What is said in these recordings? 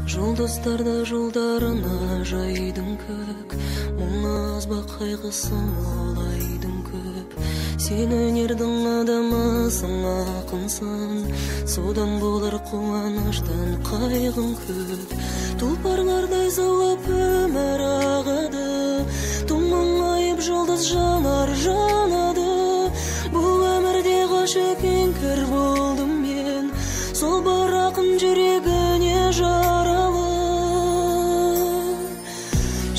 Жұлдыздарда жолдарына жайдың көк, мұң аз ба қайғысын олайдың көп. Сен өнердің адамысың, ақынсың, содан болар қуаныштан қайғың көп. Тұлпарлардай заулап өмір ағады, тұманғайып жұлдыз жанар жанады. Бұл өмірде ғашық кір болдым мен, сол бар ақын жүрегіне жаралы.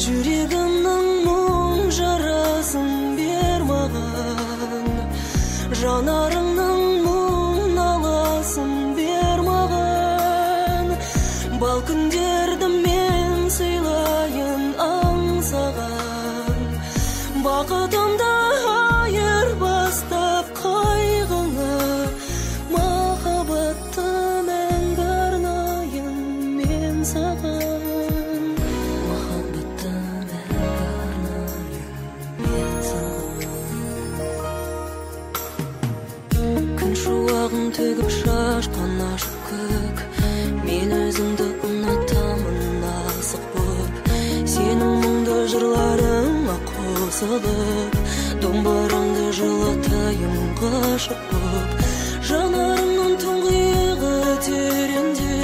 Жүрегімнің мұң жарасын бер маған, жанарыңның мұң наласын бер маған. Бал күндерді мен сыйлайын аңсаған, бақытымды айырбастап қайғыңа. Махаббатты мәңгі арнайын мен саған, махаббатты мәңгі арнайын мен саған. Күн шуағын төгіп шашқан ашық көк, мен өзіңді ұнатамын асық боп. Сенің мұңды жырларыңа қосылып, домбыраңды жылатайын ғашық боп. Жанарыңның тұңғиығы тереңде,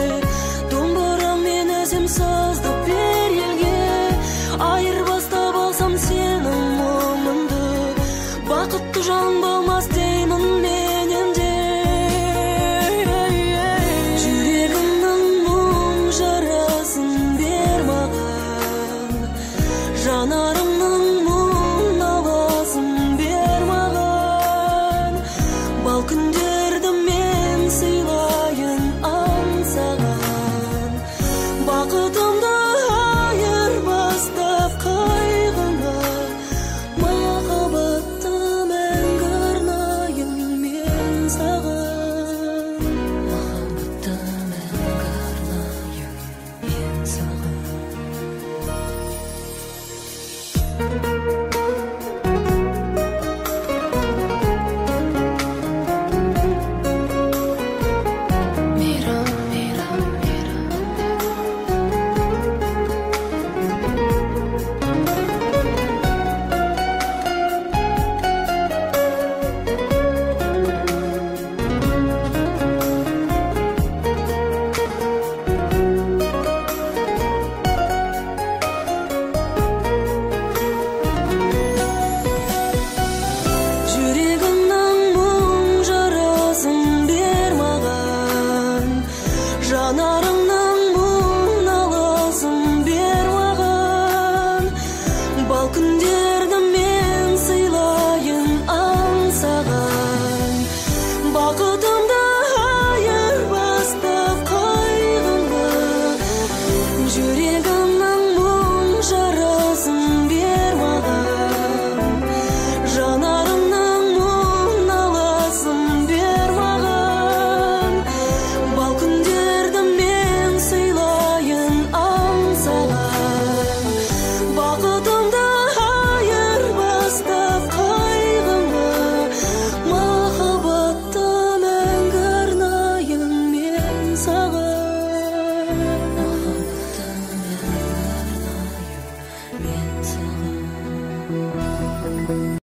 домбырам мен өзім сазды бер елге. Айырбастап алсам сенің мұңыңды, бақытты жан